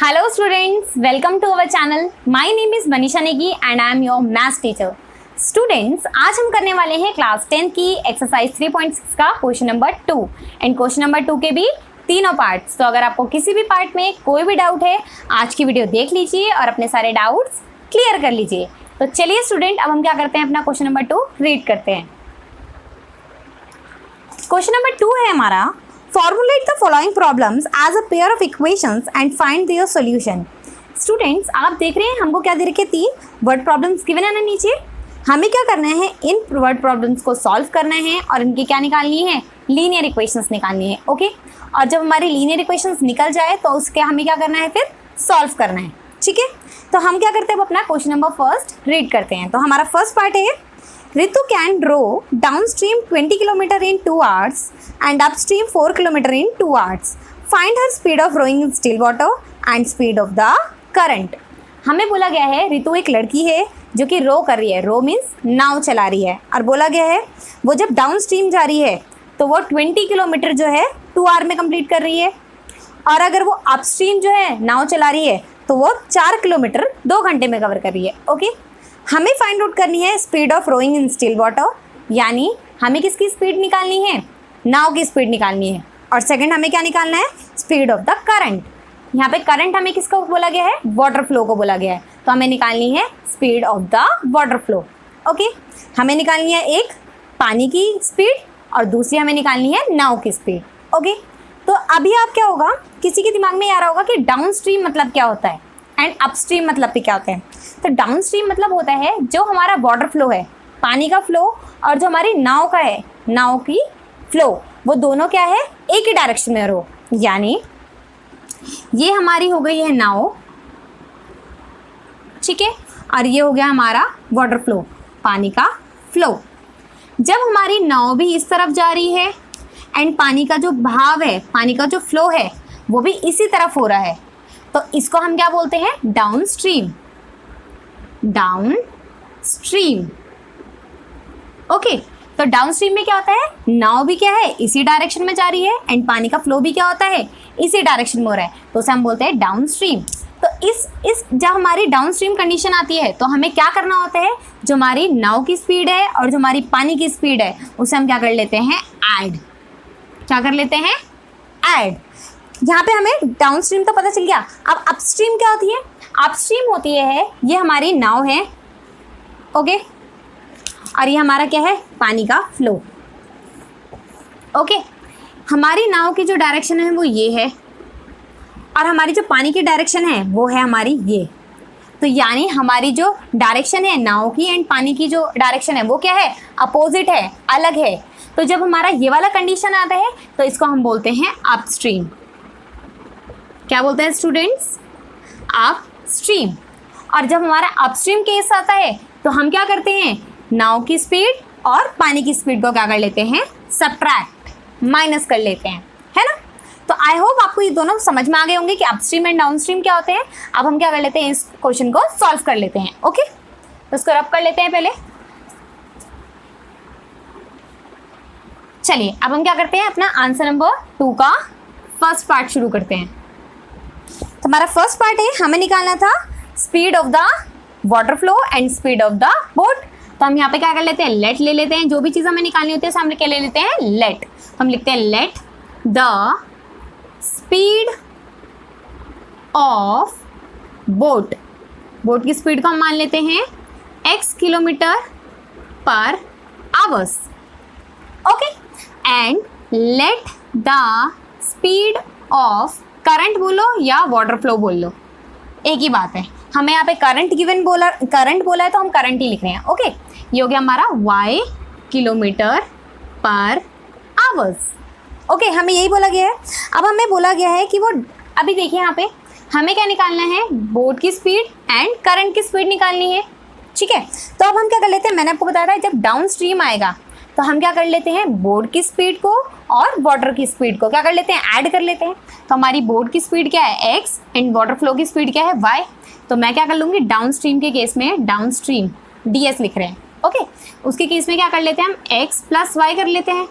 Hello students, welcome to our channel. My name is Manisha Negi and I am your maths teacher. Students, आज हम करने वाले हैं class 10 की exercise 3.6 का question number 2 and question number 2 के भी तीनों पार्ट्स। तो अगर आपको किसी भी पार्ट में कोई भी डाउट है, आज की वीडियो देख लीजिए और अपने सारे डाउट्स क्लियर कर लीजिए। तो चलिए स्टूडेंट, अब हम क्या करते हैं, अपना क्वेश्चन नंबर 2 रीड करते हैं। क्वेश्चन नंबर 2 है हमारा, formulate the following problems as a pair of equations and find their solution। Students, आप देख रहे हैं हमको क्या दे रखे, 3 वर्ड प्रॉब्लम्स गिवन है ना नीचे। हमें क्या करना है, इन वर्ड प्रॉब्लम्स को सॉल्व करना है और इनकी क्या निकालनी है, लीनियर इक्वेशंस निकालनी है। ओके, और जब हमारी लीनियर इक्वेशंस निकल जाए तो उसके हमें क्या करना है, फिर सॉल्व करना है। ठीक है, तो हम क्या करते हैं, अब अपना क्वेश्चन नंबर फर्स्ट रीड करते हैं। तो हमारा फर्स्ट पार्ट है, Ritu can row downstream 20 km in 2 hours and upstream 4 km in 2 hours. Find her speed of rowing in still water and speed of the current. हमें बोला गया है रितु एक लड़की है जो कि रो कर रही है, रो मीन्स नाव चला रही है, और बोला गया है वो जब डाउन स्ट्रीम जा रही है तो वो 20 किलोमीटर जो है 2 आवर में कंप्लीट कर रही है, और अगर वो अपस्ट्रीम जो है नाव चला रही है तो वो 4 किलोमीटर 2 घंटे में कवर कर रही है। ओके, हमें फाइंड आउट करनी है speed of rowing in still water, यानी हमें किसकी स्पीड निकालनी है, नाव की स्पीड निकालनी है। और सेकंड हमें क्या निकालना है, स्पीड ऑफ द करंट। यहाँ पे करंट हमें किसको बोला गया है, वाटर फ्लो को बोला गया है, तो हमें निकालनी है speed of the water flow. Okay, हमें निकालनी है एक पानी की स्पीड और दूसरी हमें निकालनी है नाव की स्पीड। ओके, तो अभी आप क्या होगा, किसी के दिमाग में आ रहा होगा कि डाउन स्ट्रीम मतलब क्या होता है एंड अपस्ट्रीम मतलब भी क्या होता है। तो डाउन स्ट्रीम मतलब होता है जो हमारा वाटर फ्लो है, पानी का फ्लो, और जो हमारी नाव का है, नाव की फ्लो, वो दोनों क्या है, एक ही डायरेक्शन में रो। यानी ये हमारी हो गई है नाव, ठीक है, और ये हो गया हमारा वाटर फ्लो, पानी का फ्लो। जब हमारी नाव भी इस तरफ जा रही है एंड पानी का जो बहाव है, पानी का जो फ्लो है, वो भी इसी तरफ हो रहा है, तो इसको हम क्या बोलते हैं, down stream. Down stream. Okay, तो डाउन स्ट्रीम में क्या होता है, नाव भी क्या है, इसी डायरेक्शन में जा रही है एंड पानी का फ्लो भी क्या होता है, इसी डायरेक्शन में हो रहा है, तो उसे हम बोलते हैं डाउन स्ट्रीम। तो इस जब हमारी डाउन स्ट्रीम कंडीशन आती है तो हमें क्या करना होता है, जो हमारी नाव की स्पीड है और जो हमारी पानी की स्पीड है उसे हम क्या कर लेते हैं, ऐड। क्या कर लेते हैं, ऐड। यहाँ पे हमें डाउन स्ट्रीम तो पता चल गया। अब अपस्ट्रीम क्या होती है, अपस्ट्रीम होती है, ये हमारी नाव है, ओके, और ये हमारा क्या है, पानी का फ्लो। ओके, हमारी नाव की जो डायरेक्शन है वो ये है, और हमारी जो पानी की डायरेक्शन है वो है हमारी ये। तो यानी हमारी जो डायरेक्शन है नाव की एंड पानी की जो डायरेक्शन है वो क्या है, अपोजिट है, अलग है। तो जब हमारा ये वाला कंडीशन आता है तो इसको हम बोलते हैं अपस्ट्रीम। क्या बोलते हैं स्टूडेंट्स, अपस्ट्रीम। और जब हमारा अपस्ट्रीम केस आता है तो हम क्या करते हैं, नाव की स्पीड और पानी की स्पीड को क्या कर लेते हैं, सब्ट्रैक्ट, माइनस कर लेते हैं, है ना। तो आई होप आपको ये दोनों समझ में आ गए होंगे कि अपस्ट्रीम एंड डाउनस्ट्रीम क्या होते हैं। अब हम क्या कर लेते हैं, इस क्वेश्चन को सॉल्व कर लेते हैं। ओके, तो इसको रब कर लेते हैं पहले। चलिए, अब हम क्या करते हैं, अपना आंसर नंबर 2 का फर्स्ट पार्ट शुरू करते हैं। तो हमारा फर्स्ट पार्ट है, हमें निकालना था speed of the water flow and speed of the boat. तो हम यहाँ पे क्या कर लेते हैं, लेट ले लेते हैं, जो भी चीज़ हमें निकालनी होती है उसे हम क्या ले लेते हैं, लेट। तो हम लिखते हैं let the speed of boat. Boat की स्पीड को हम मान लेते हैं x किलोमीटर पर hours. Okay, and let the speed of current बोलो या वाटर फ्लो बोल लो, एक ही बात है। हमें यहाँ पे करंट गिवन बोला, करंट बोला है तो हम करंट ही लिख रहे हैं। ओके, ये हो गया हमारा y किलोमीटर पर आवर्स। ओके, हमें यही बोला गया है। अब हमें बोला गया है कि वो, अभी देखिए यहाँ पे हमें क्या निकालना है, बोट की स्पीड एंड करंट की स्पीड निकालनी है। ठीक है, तो अब हम क्या कर लेते हैं, मैंने आपको बताया था जब डाउन स्ट्रीम आएगा तो हम क्या कर लेते हैं, बोट की स्पीड को और वाटर की स्पीड को क्या कर लेते हैं, ऐड कर लेते हैं। तो हमारी बोट की स्पीड क्या है, x, एंड वाटर फ्लो की स्पीड क्या है, y। तो मैं क्या कर लूँगी, डाउन स्ट्रीम के केस में डाउन स्ट्रीम ds लिख रहे हैं। ओके, उसके केस में क्या कर लेते हैं, हम x प्लस y कर लेते हैं।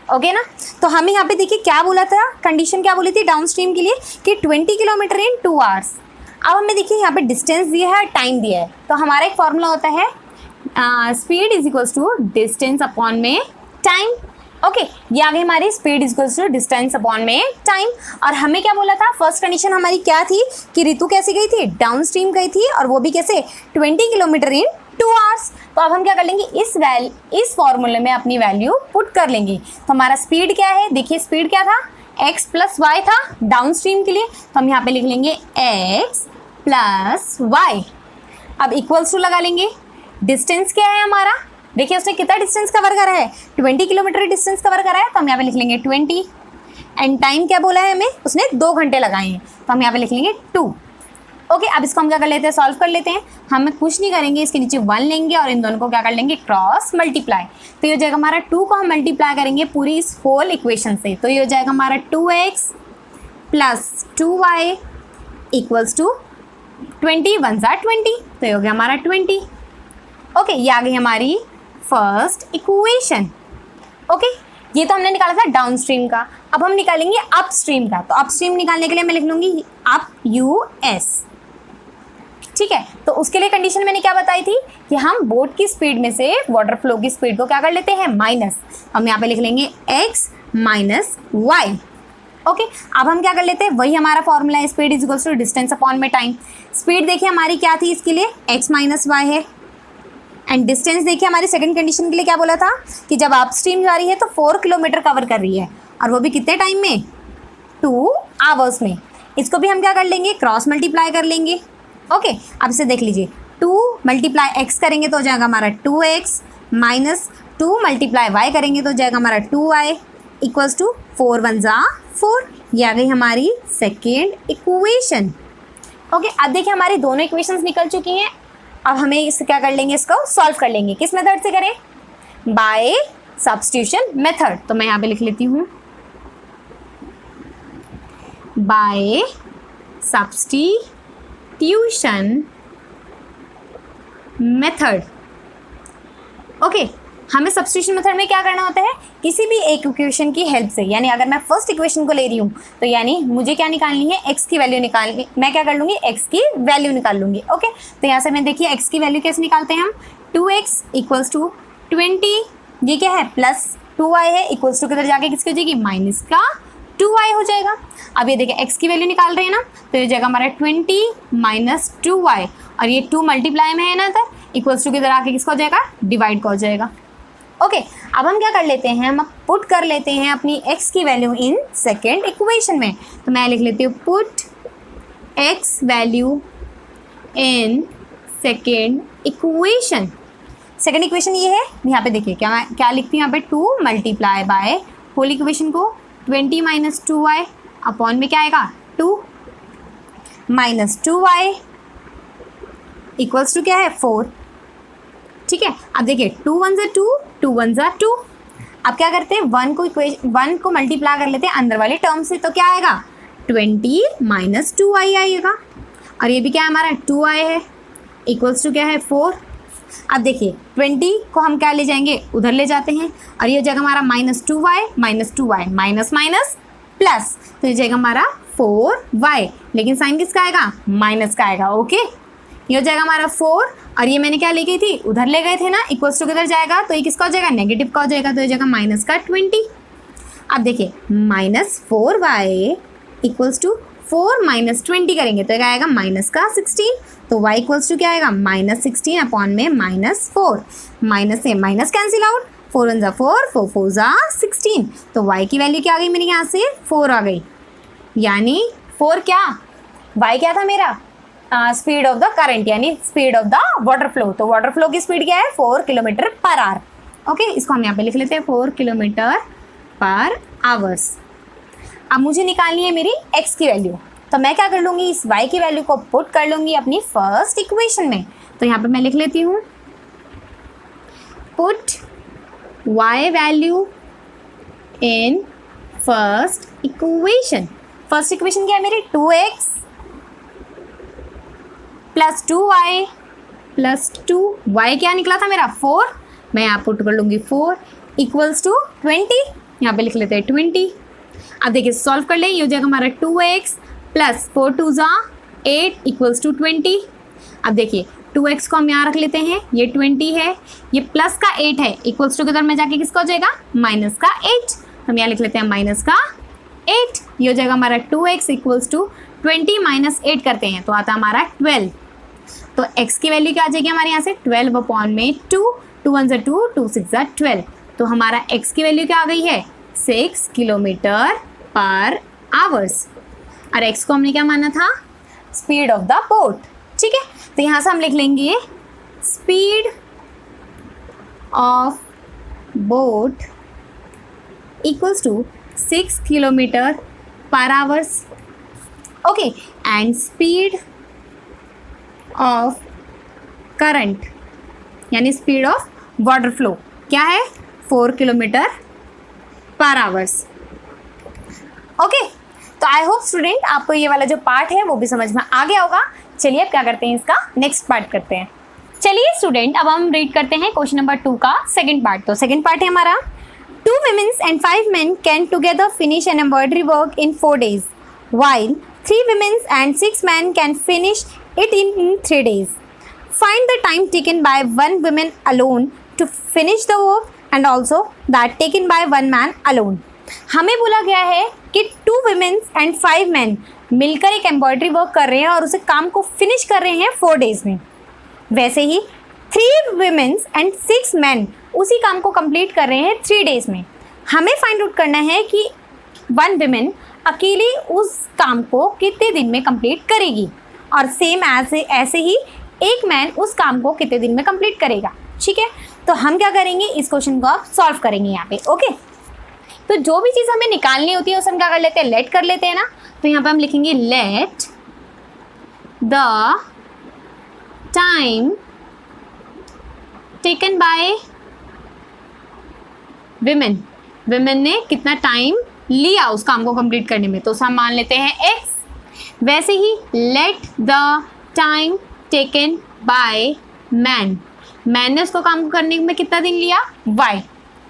ओके ना। तो हमें यहाँ पे देखिए क्या बोला था, कंडीशन क्या बोली थी डाउन स्ट्रीम के लिए कि 20 किलोमीटर इन 2 आवर्स। अब हमें देखिए यहाँ पे डिस्टेंस दिया है, टाइम दिया है, तो हमारा एक फॉर्मूला होता है speed is equals to distance upon में टाइम। ओके, ये आ गई हमारी speed is equals to distance upon में टाइम। और हमें क्या बोला था, फर्स्ट कंडीशन हमारी क्या थी कि ऋतु कैसे गई थी, डाउन स्ट्रीम गई थी, और वो भी कैसे 20 किलोमीटर इन 2 आवर्स। तो अब हम क्या कर लेंगे, इस फॉर्मूले में अपनी वैल्यू पुट कर लेंगे। तो हमारा स्पीड क्या है, देखिए स्पीड क्या था, x प्लस वाई था डाउन स्ट्रीम के लिए, तो हम यहाँ पे लिख लेंगे x प्लस वाई। अब इक्वल्स टू लगा लेंगे, डिस्टेंस क्या है हमारा, देखिए उसने कितना डिस्टेंस कवर करा है, 20 किलोमीटर डिस्टेंस कवर करा है, तो हम यहाँ पे लिख लेंगे 20। एंड टाइम क्या बोला है हमें, उसने 2 घंटे लगाए हैं, तो हम यहाँ पे लिख लेंगे 2। ओके, अब इसको हम क्या कर लेते हैं, सॉल्व कर लेते हैं। हम कुछ नहीं करेंगे, इसके नीचे 1 लेंगे और इन दोनों को क्या कर लेंगे, क्रॉस मल्टीप्लाई। तो ये हो जाएगा हमारा 2 को हम मल्टीप्लाई करेंगे पूरी इस होल इक्वेशन से, तो ये हो जाएगा हमारा 2x plus 2y equals to 20 1 ज़ा 20, तो ये हो गया हमारा 20। ओके, ये आ गई हमारी फर्स्ट इक्वेशन। ओके, ये तो हमने निकाला था डाउन स्ट्रीम का। अब हम निकालेंगे अप स्ट्रीम का। तो अप स्ट्रीम निकालने के लिए मैं लिख लूँगी अप US। ठीक है, तो उसके लिए कंडीशन मैंने क्या बताई थी कि हम बोट की स्पीड में से वाटर फ्लो की स्पीड को क्या कर लेते हैं, माइनस। हम यहाँ पे लिख लेंगे x माइनस वाई। ओके, अब हम क्या कर लेते हैं, वही हमारा फॉर्मूला है, speed is equals to distance upon में टाइम। स्पीड देखिए हमारी क्या थी इसके लिए, x माइनस वाई है। एंड डिस्टेंस देखिए हमारी सेकंड कंडीशन के लिए क्या बोला था कि जब अप स्ट्रीम जा रही है तो 4 किलोमीटर कवर कर रही है, और वो भी कितने टाइम में, 2 आवर्स में। इसको भी हम क्या कर लेंगे, क्रॉस मल्टीप्लाई कर लेंगे। ओके, अब इसे देख लीजिए, 2 मल्टीप्लाई x करेंगे तो हो जाएगा हमारा 2x माइनस 2 मल्टीप्लाई y करेंगे तो हो जाएगा हमारा 2y इक्वल्स टू 4 1 ज़ा 4। ये आ गई हमारी सेकेंड इक्वेशन। ओके, अब देखिए हमारी दोनों इक्वेशंस निकल चुकी हैं। अब हमें इससे क्या कर लेंगे, इसको सॉल्व कर लेंगे। किस मेथड से करें, बाय सब्स्टिट्यूशन मेथड। तो मैं यहाँ पे लिख लेती हूँ बाय सब्स्टिट्यूशन मेथड। ओके, हमें सब्स्टिट्यूशन मेथड में क्या करना होता है, किसी भी एक इक्वेशन की हेल्प से, यानी अगर मैं फर्स्ट इक्वेशन को ले रही हूँ तो यानी मुझे क्या निकालनी है, x की वैल्यू निकालनी, मैं क्या कर लूँगी, x की वैल्यू निकाल लूँगी। ओके, तो यहाँ से मैं देखिए x की वैल्यू कैसे निकालते हैं हम, 2x इक्वल्स टू 20, ये क्या है प्लस 2y है, इक्वल्स टू किधर जाके किसकी हो जाएगी, माइनस का 2y हो जाएगा। अब ये देखिए x की वैल्यू निकाल रहे हैं ना, तो ये जाएगा हमारा 20 माइनस 2y, और ये 2 मल्टीप्लाई में है ना, तो इक्वल्स टू किधर आके किसका हो जाएगा, डिवाइड का हो जाएगा। ओके, अब हम क्या कर लेते हैं, हम पुट कर लेते हैं अपनी x की वैल्यू इन सेकेंड इक्वेशन में। तो मैं लिख लेती हूँ put x value in second equation. Second equation ये है, यहाँ पे देखिए क्या लिखती हूँ यहाँ पे, 2 मल्टीप्लाई बाय होल इक्वेशन को 20 माइनस 2y अपॉन में क्या आएगा, 2 माइनस 2y इक्वल्स टू क्या है, 4। ठीक है, अब देखिए 2 1 ज़ा 2, 2 1 ज़ा 2। अब क्या करते हैं, 1 को मल्टीप्लाई कर लेते हैं अंदर वाले टर्म से, तो क्या आएगा, 20 माइनस 2y आएगा, और ये भी क्या है हमारा 2y है, इक्वल्स टू क्या है 4। अब देखिए 20 को हम क्या ले जाएंगे, उधर ले जाते हैं, और ये हो जाएगा हमारा minus 2y minus minus plus, तो ये जाएगा हमारा 4y, लेकिन साइन किसका आएगा, माइनस का आएगा। ओके, ये हो जाएगा हमारा 4, और ये मैंने क्या ले गई थी, उधर ले गए थे ना, इक्वल्स टू किधर जाएगा, तो ये किसका हो जाएगा, नेगेटिव का हो जाएगा, तो ये जाएगा माइनस का 20। अब देखिए minus 4y equals to 4 minus 20 करेंगे तो क्या आएगा, माइनस का 16, तो y इक्वल्स टू क्या आएगा, माइनस 16 अपॉन में माइनस 4, माइनस से माइनस कैंसिल आउट, 4 1 ज़ा 4, 4 4 ज़ा 16, तो y की वैल्यू क्या आ गई मेरी, यहाँ से 4 आ गई, यानी 4 क्या, y क्या था मेरा, स्पीड ऑफ द करंट, यानी speed of the water flow. तो वाटर फ्लो की स्पीड क्या है, 4 किलोमीटर पर आवर। ओके, इसको हम यहाँ पे लिख लेते हैं 4 किलोमीटर पर आवर्स। अब मुझे निकालनी है मेरी x की वैल्यू, तो मैं क्या कर लूँगी, इस y की वैल्यू को पुट कर लूँगी अपनी फर्स्ट इक्वेशन में। तो यहाँ पे मैं लिख लेती हूँ put y value in first equation. First equation क्या है मेरी, 2x plus 2y plus 2y क्या निकला था मेरा, 4, मैं यहाँ पुट कर लूँगी 4 इक्वल्स टू 20, यहाँ पे लिख लेते हैं 20। अब देखिए सॉल्व कर ले, ये हो जाएगा हमारा 2x प्लस 4 2 ज़ा 8 इक्वल्स टू 20। अब देखिए 2x को हम यहाँ रख लेते हैं, ये 20 है, ये प्लस का 8 है, इक्वल्स टू के उधर में जाके किसका हो जाएगा माइनस का 8। हम यहाँ लिख लेते हैं माइनस का 8। ये हो जाएगा हमारा 2x इक्वल्स टू 20 माइनस 8 करते हैं तो आता है हमारा 12। तो x की वैल्यू क्या आ जाएगी हमारे यहाँ से 12 अपॉन में 2, 2 1 2, 2 6 12। तो हमारा x की वैल्यू क्या आ गई है 6 किलोमीटर पर आवर्स। और x को हमने क्या माना था स्पीड ऑफ द बोट। ठीक है, तो यहाँ से हम लिख लेंगे speed of boat equals to 6 kilometre पर hours. Okay, and speed of current यानी स्पीड ऑफ वाटर फ्लो क्या है 4 किलोमीटर पर आवर्स। ओके, तो आई होप स्टूडेंट आपको ये वाला जो पार्ट है वो भी समझ में आ गया होगा। चलिए अब क्या करते हैं, इसका नेक्स्ट पार्ट करते हैं। चलिए स्टूडेंट अब हम रीड करते हैं क्वेश्चन नंबर 2 का सेकंड पार्ट। तो सेकंड पार्ट है हमारा 2 women and 5 men can together finish an embroidery work in 4 days, while 3 women and 6 men can finish it in 3 days. Find the time taken by 1 woman alone to finish the work and also that taken by 1 man alone. हमें बोला गया है कि 2 women and 5 men मिलकर एक embroidery work कर रहे हैं और उसे काम को फिनिश कर रहे हैं 4 डेज में। वैसे ही 3 women and 6 men उसी काम को कंप्लीट कर रहे हैं 3 डेज में। हमें फाइंड आउट करना है कि 1 woman अकेली उस काम को कितने दिन में कंप्लीट करेगी और सेम ऐसे ही एक मैन उस काम को कितने दिन में कंप्लीट करेगा। ठीक है, तो हम क्या करेंगे इस क्वेश्चन को आप सॉल्व करेंगे यहाँ पे। ओके, तो जो भी चीज़ हमें निकालनी होती है उसे हम क्या कर लेते हैं लेट कर लेते हैं ना। तो यहाँ पे हम लिखेंगे late the time taken bye women. Women ने कितना टाइम लिया उस काम को कंप्लीट करने में, तो उसे हम मान लेते हैं x। वैसे ही let the time taken by man, man ने उसको काम को करने में कितना दिन लिया y।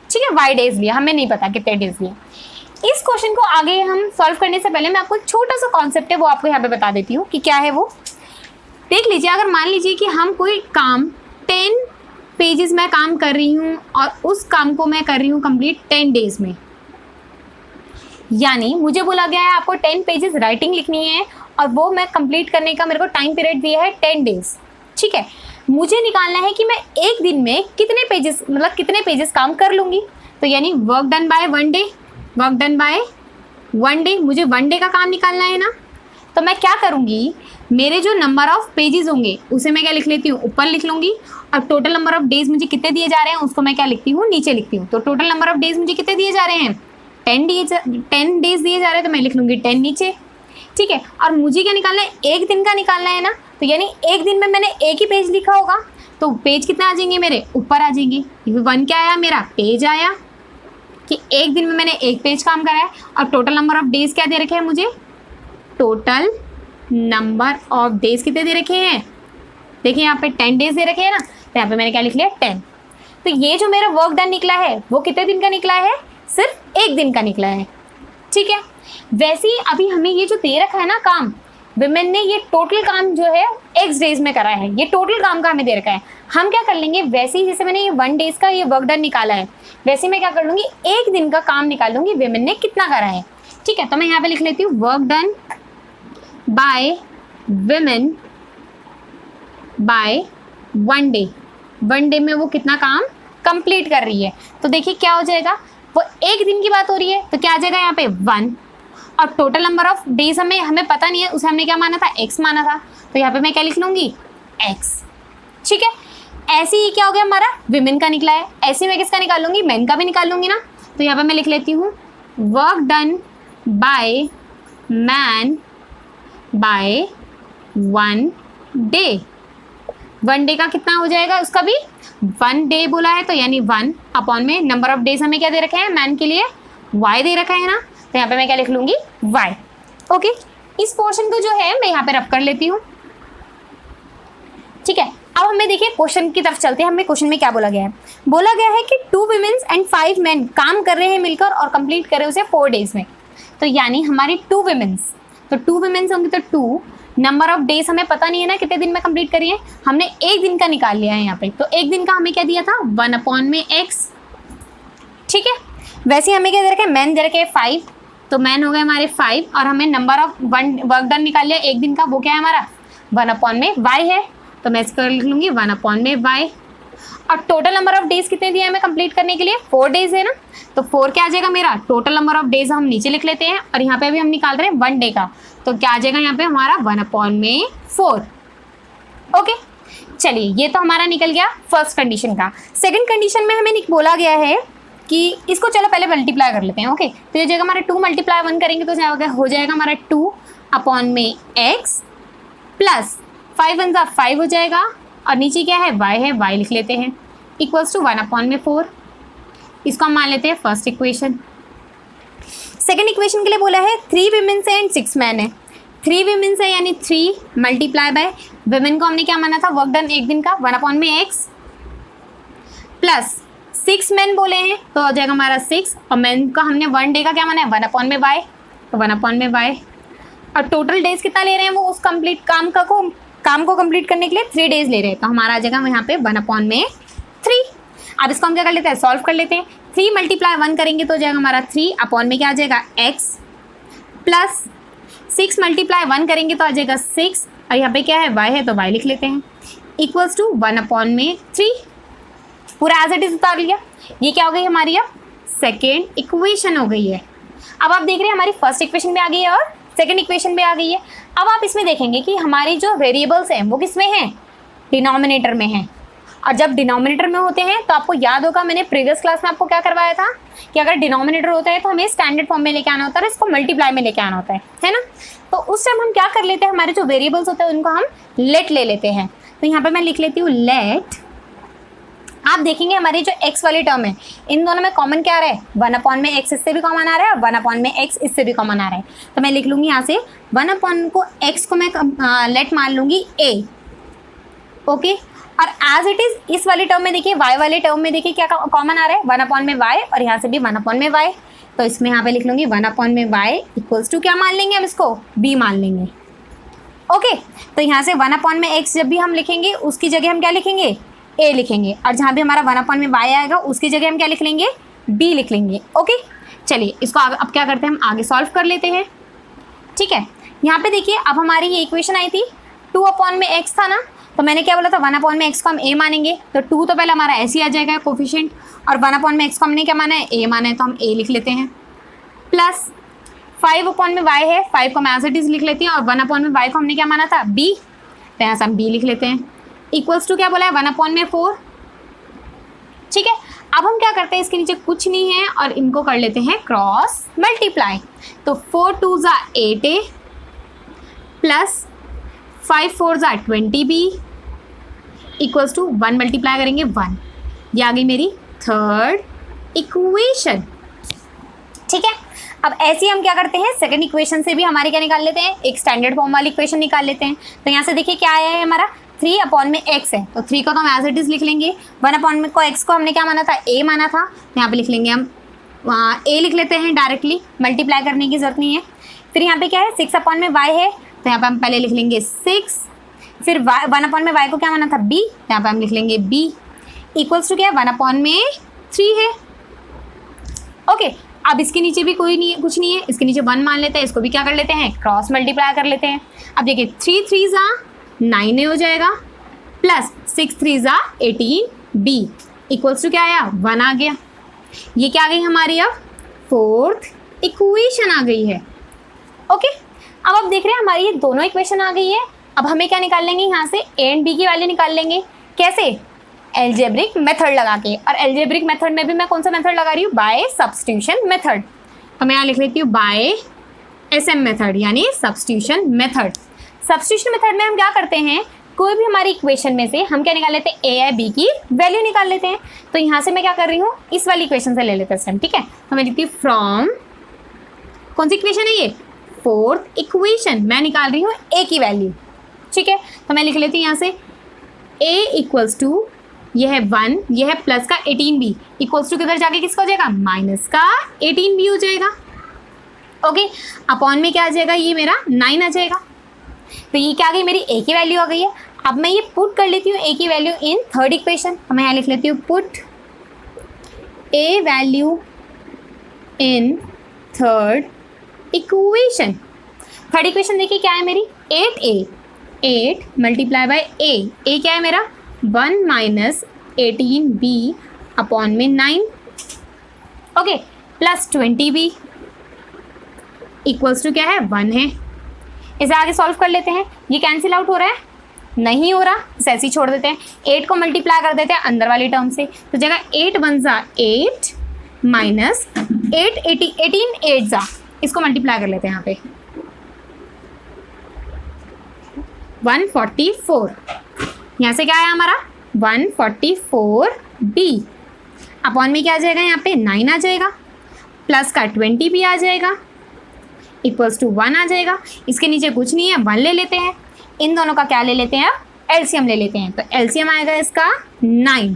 ठीक है, y डेज लिया, हमें नहीं पता कितने डेज लिया। इस क्वेश्चन को आगे हम सॉल्व करने से पहले मैं आपको एक छोटा सा कॉन्सेप्ट है वो आपको यहाँ पे बता देती हूँ कि क्या है वो। देख लीजिए, अगर मान लीजिए कि हम कोई काम 10 पेजेस में काम कर रही हूँ और उस काम को मैं कर रही हूँ कंप्लीट 10 डेज में, यानी मुझे बोला गया है आपको 10 पेजेस राइटिंग लिखनी है और वो मैं कंप्लीट करने का मेरे को टाइम पीरियड दिया है 10 डेज। ठीक है, मुझे निकालना है कि मैं एक दिन में कितने पेजेस काम कर लूँगी। तो यानी work done bye 1 day, work done bye 1 day, मुझे 1 डे का काम निकालना है ना। तो मैं क्या करूँगी, मेरे जो नंबर ऑफ पेजेस होंगे उसे मैं क्या लिख लेती हूँ ऊपर लिख लूँगी और टोटल नंबर ऑफ डेज मुझे कितने दिए जा रहे हैं उसको मैं क्या लिखती हूँ नीचे लिखती हूँ। तो टोटल नंबर ऑफ डेज मुझे कितने दिए जा रहे हैं 10 डेज दिए जा रहे हैं, तो मैं लिख लूँगी 10 नीचे। ठीक है, और मुझे क्या निकालना है एक दिन का निकालना है ना। तो यानी एक दिन में मैंने एक ही पेज लिखा होगा तो पेज कितना आ जाएंगे मेरे ऊपर आ जाएंगे। 1 क्या आया मेरा पेज आया कि एक दिन में मैंने एक पेज काम करा है। और टोटल नंबर ऑफ डेज क्या दे रखे हैं मुझे, टोटल नंबर ऑफ डेज कितने दे रखे हैं, देखिए यहाँ पे 10 डेज दे रखे हैं ना, तो यहाँ पे मैंने क्या लिख लिया 10। तो ये जो मेरा वर्क डन निकला है वो कितने दिन का निकला है, सिर्फ एक दिन का निकला है। ठीक है, वैसे ही अभी हमें ये जो दे रखा है ना काम, विमेन ने ये टोटल काम जो है x डेज में करा है, ये टोटल काम का हमें दे रखा है। हम क्या कर लेंगे, वैसे ही जैसे मैंने ये 1 डेज का ये वर्क डन निकाला है वैसे मैं क्या कर लूँगी एक दिन का काम निकाल लूँगी विमेन ने कितना करा है। ठीक है, तो मैं यहाँ पे लिख लेती हूँ work done by women by 1 day. 1 day में वो कितना काम कंप्लीट कर रही है। तो देखिए क्या हो जाएगा, वो एक दिन की बात हो रही है तो क्या आ जाएगा यहाँ पे 1 और टोटल नंबर ऑफ डेज हमें पता नहीं है, उसे हमने क्या माना था x माना था। तो यहाँ पे मैं क्या लिख लूँगी x। ठीक है, ऐसे ही क्या हो गया हमारा विमेन का निकला है, ऐसे मैं किसका निकाल लूँगी मैन का भी निकाल लूँगी ना। तो यहाँ पे मैं लिख लेती हूँ work done by man by 1 day. 1 day का कितना हो जाएगा, उसका भी 1 डे बोला है तो यानी 1 अपॉन में नंबर ऑफ डेज हमें क्या दे रखे हैं मैन के लिए y दे रखा है ना। तो यहाँ पे मैं क्या लिख लूँगी y। ओके, इस पोर्शन को जो है मैं यहाँ पे रब कर लेती हूँ। ठीक है, अब हमें देखिए क्वेश्चन की तरफ चलते हैं। हमें क्वेश्चन में क्या बोला गया है? बोला गया है कि 2 वुमेन्स एंड 5 मेन काम कर रहे हैं मिलकर और कंप्लीट कर रहे हैं उसे 4 डेज में। तो यानी हमारी 2 वुमेन्स, तो 2 वुमेन्स होंगी तो 2 नंबर ऑफ डेज हमें पता नहीं है ना कितने दिन में कंप्लीट करिए, हमने एक दिन का निकाल लिया है यहाँ पे। तो एक दिन का हमें क्या दिया था? 1/x। ठीक है, वैसे हमें क्या दे रखा है? मैन दे रखे है 5, तो मैन हो गए हमारे 5 और हमें नंबर ऑफ वर्क डन निकाल लिया एक दिन का, वो क्या है हमारा? 1/y है। तो मैं इसको लिख लूँगी 1/y। और टोटल नंबर ऑफ डेज कितने दिए हमें कंप्लीट करने के लिए? 4 डेज है ना, तो 4 क्या आ जाएगा मेरा? टोटल नंबर ऑफ डेज हम नीचे लिख लेते हैं और यहाँ पे भी हम निकाल रहे हैं 1 डे का, तो क्या आ जाएगा यहाँ पे हमारा? 1/4। ओके, चलिए ये तो हमारा निकल गया फर्स्ट कंडीशन का। सेकंड कंडीशन में हमें बोला गया है कि इसको चलो पहले मल्टीप्लाई कर लेते हैं। ओके, तो ये जगह हमारा 2 × 1 करेंगे तो हो जाएगा हमारा 2/x प्लस 5 × 1 5 हो जाएगा और नीचे क्या है? y है, y लिख लेते हैं इक्वल्स टू 1/4। इसको हम मान लेते हैं फर्स्ट इक्वेशन। सेकंड इक्वेशन के लिए बोला है 3 वुमेन्स एंड 6 मैन है। 3 वुमेन्स है यानी 3 × वुमेन को हमने क्या माना था? वर्क डन एक दिन का 1/x प्लस 6 मैन बोले हैं तो हो जाएगा हमारा 6 और मैन का हमने 1 डे का क्या माना है? 1/y, तो 1/y। और टोटल डेज कितना ले रहे हैं वो उस कंप्लीट काम को कंप्लीट करने के लिए 3 डेज ले रहे हैं, तो हमारा आ जाएगा यहाँ पे 1/3। अब इसको हम क्या कर लेते हैं? सॉल्व कर लेते हैं। 3 × 1 करेंगे तो हो जाएगा हमारा 3 में क्या आ जाएगा? x प्लस 6 × 1 करेंगे तो आ जाएगा 6 और यहाँ पे क्या है? y है, तो y लिख लेते हैं इक्वल्स टू 1/3। पूरा एज इट इज उतार लिया। ये क्या हो गई हमारी? अब सेकेंड इक्वेशन हो गई है। अब आप देख रहे हैं हमारी फर्स्ट इक्वेशन भी आ गई है और सेकेंड इक्वेशन भी आ गई है। अब आप इसमें देखेंगे कि हमारी जो वेरिएबल्स हैं वो किस में हैं? डिनोमिनेटर में हैं। और जब डिनोमिनेटर में होते हैं तो आपको याद होगा मैंने प्रीवियस क्लास में आपको क्या करवाया था कि अगर डिनोमिनेटर होता है तो हमें स्टैंडर्ड फॉर्म में लेके आना होता है, इसको मल्टीप्लाई में लेके आना होता है ना। तो उस टाइम हम क्या कर लेते हैं? हमारे जो वेरिएबल्स होते हैं उनको हम लेट ले लेते हैं। तो यहाँ पर मैं लिख लेती हूँ लेट। आप देखेंगे हमारी जो x वाली टर्म है इन दोनों में कॉमन क्या आ रहा है? 1/x इससे भी कॉमन आ रहा है और 1/x इससे भी कॉमन आ रहा है। तो मैं लिख लूँगी यहाँ से 1/x को मैं लेट मान लूँगी a। ओके, और एज इट इज इस वाली टर्म में देखिए y वाले टर्म में देखिए क्या कॉमन आ रहा है? 1/y और यहाँ से भी 1/y। तो इसमें यहाँ पे लिख लूँगी 1/y इक्वल्स टू क्या मान लेंगे हम इसको? b मान लेंगे। ओके, तो यहाँ से 1/x जब भी हम लिखेंगे उसकी जगह हम क्या लिखेंगे? a लिखेंगे और जहाँ भी हमारा 1/y आएगा उसकी जगह हम क्या लिख लेंगे? b लिख लेंगे। ओके, चलिए इसको अब क्या करते हैं? हम आगे सॉल्व कर लेते हैं। ठीक है, यहाँ पे देखिए अब हमारी ये इक्वेशन आई थी 2/x था ना, तो मैंने क्या बोला था? 1/x को हम a मानेंगे, तो 2 तो पहले हमारा ऐसे ही आ जाएगा कोफिशिएंट और 1/x को हमने क्या माना है? a माना है, तो हम a लिख लेते हैं प्लस 5/y है, 5 को मैं एज इट इज लिख लेती हूँ और 1/y को हमने क्या माना था? b, तो यहाँ से हम b लिख लेते हैं इक्वल्स टू क्या बोला है? 1/4। ठीक है, अब हम क्या करते हैं? इसके नीचे कुछ नहीं है और इनको कर लेते हैं क्रॉस मल्टीप्लाई। तो 4 2 ज़ा 8a प्लस 5 4 ज़ा 20b इक्वल्स टू 1 मल्टीप्लाई करेंगे 1। ये आ गई मेरी थर्ड इक्वेशन। ठीक है, अब ऐसे ही हम क्या करते हैं? सेकंड इक्वेशन से भी हमारे क्या निकाल लेते हैं? एक स्टैंडर्ड फॉर्म वाली इक्वेशन निकाल लेते हैं। तो यहाँ से देखिए क्या आया है हमारा? 3/x है, तो 3 को तो हम एज इट इज लिख लेंगे। 1/x को हमने क्या माना था? a माना था, तो यहाँ पे लिख लेंगे हम a लिख लेते हैं डायरेक्टली, मल्टीप्लाई करने की जरूरत नहीं है। फिर यहाँ पे क्या है? 6/y है, तो यहाँ पे हम पहले लिख लेंगे 6। फिर 1/y को क्या माना था? b, यहाँ पे हम लिख लेंगे b इक्वल्स टू क्या है? 1/3 है। ओके, अब इसके नीचे भी कोई नहीं, कुछ नहीं है, इसके नीचे 1 मान लेते हैं, इसको भी क्या कर लेते हैं? क्रॉस मल्टीप्लाई कर लेते हैं। अब देखिए 3 3 ज़ा 9 हो जाएगा प्लस 6 3 ज़ा 18b इक्वल्स टू क्या आया? 1 आ गया। ये क्या आ गई हमारी? अब फोर्थ इक्वेशन आ गई है। ओके, अब आप देख रहे हैं हमारी ये दोनों इक्वेशन आ गई है। अब हमें क्या निकाल लेंगे? यहाँ से a एंड b की वैल्यू निकाल लेंगे। कैसे? एल्जेब्रिक मेथड लगा के। और एल्जेब्रिक मेथड में भी मैं कौन सा मेथड लगा रही हूँ? By substitution method. तो मैं यहाँ लिख लेती हूँ बाय SM मेथड यानी सब्स्टिट्यूशन मेथड। सब्स्टिट्यूशन मेथड में हम क्या करते हैं? कोई भी हमारी इक्वेशन में से हम क्या निकाल लेते हैं? a या b की वैल्यू निकाल लेते हैं। तो यहाँ से मैं क्या कर रही हूँ? इस वाली इक्वेशन से ले लेते हैं इस टाइम। ठीक है, तो मैं लिखती हूँ फ्रॉम, कौन सी इक्वेशन है ये? Fourth equation. मैं निकाल रही हूँ a की वैल्यू। ठीक है, तो मैं लिख लेती हूँ यहाँ से a इक्वल्स टू, यह है 1, यह है प्लस का 18b इक्वल्स टू किधर जाके किसका हो जाएगा, माइनस का 18b हो जाएगा। ओके, अपॉन में क्या आ जाएगा, ये मेरा 9 आ जाएगा। तो ये क्या आ गई, मेरी a की वैल्यू आ गई है। अब मैं ये पुट कर लेती हूँ a की वैल्यू इन थर्ड इक्वेशन। तो मैं यहाँ लिख लेती हूँ put a value in third equation. Third equation देखिए क्या है मेरी, 8a, 8 मल्टीप्लाई बाय a क्या है मेरा 1 माइनस 18b अपॉन में 9, okay, plus 20b equals to क्या है 1 है। इसे आगे सॉल्व कर लेते हैं। ये कैंसिल आउट हो रहा है, नहीं हो रहा, इसे ऐसे ही छोड़ देते हैं। 8 को मल्टीप्लाई कर देते हैं अंदर वाली टर्म से, तो जगह 8 1 जा 8 माइनस 8 18 8 जा, इसको मल्टीप्लाई कर लेते हैं यहाँ पे 144। यहाँ से क्या आया हमारा 144b अपॉन में क्या आ जाएगा, यहाँ पे 9 आ जाएगा, प्लस का 20b आ जाएगा इक्वल्स टू 1 आ जाएगा। इसके नीचे कुछ नहीं है, 1 ले लेते हैं। इन दोनों का क्या ले लेते हैं, एलसीएम ले लेते हैं। तो एलसीएम आएगा इसका 9।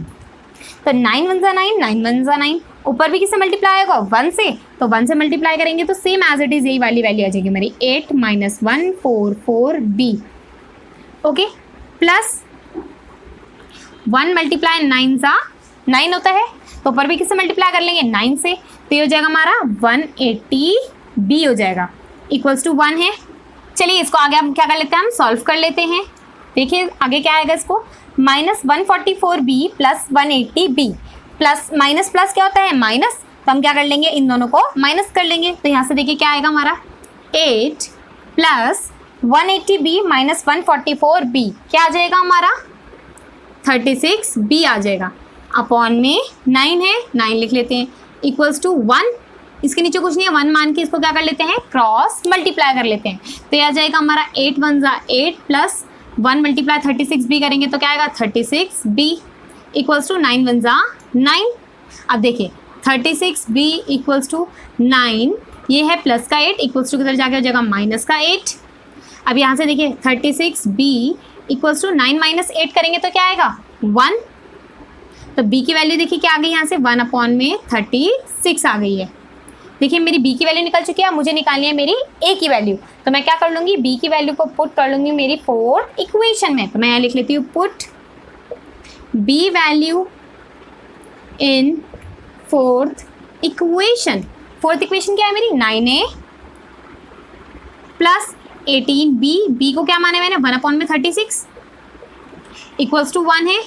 तो 9 1 जा 9, 9 1 जा 9, ऊपर भी किससे मल्टीप्लाई होगा 1 से, तो 1 से मल्टीप्लाई करेंगे तो सेम एज इट इज यही वाली वैल्यू आ जाएगी मेरी 8 minus 144b, okay, plus 1 multiply 9 सा 9 होता है, तो ऊपर भी किससे मल्टीप्लाई कर लेंगे 9 से, तो ये हो जाएगा हमारा 180b हो जाएगा इक्वल्स टू 1 है। चलिए इसको आगे हम क्या कर लेते हैं, हम सॉल्व कर लेते हैं। देखिए आगे क्या आएगा, इसको minus 144b plus 180b, plus minus plus क्या होता है माइनस, तो हम क्या कर लेंगे इन दोनों को माइनस कर लेंगे। तो यहाँ से देखिए क्या आएगा हमारा 8 प्लस 180b माइनस 144b क्या आ जाएगा हमारा 36b आ जाएगा, अपॉन में 9 है, 9 लिख लेते हैं इक्वल्स टू 1। इसके नीचे कुछ नहीं है, 1 मान के इसको क्या कर लेते हैं, क्रॉस मल्टीप्लाई कर लेते हैं। तो यह आ जाएगा हमारा 8 1 जा 8 प्लस 1 मल्टीप्लाई 36b करेंगे तो क्या आएगा 36b इक्वल्स टू 9 1 जा 9। अब देखिए 36b इक्वल्स टू 9, ये है प्लस का 8 इक्वल्स टू किधर जाके हो जाएगा माइनस का 8। अब यहाँ से देखिए 36b इक्वल्स टू 9 माइनस 8 करेंगे तो क्या आएगा 1। तो b की वैल्यू देखिए क्या आ गई यहाँ से 1 अपॉन में 36 आ गई है। देखिए मेरी b की वैल्यू निकल चुकी है, मुझे निकालनी है मेरी a की वैल्यू। तो मैं क्या कर लूँगी, b की वैल्यू को पुट कर लूँगी मेरी फोर्थ इक्वेशन में। तो मैं यहाँ लिख लेती हूँ put b value in fourth equation. Fourth equation क्या है मेरी 9a प्लस 18b, b को क्या माने मैंने 1 अपॉन में 36 इक्वल्स टू 1 है।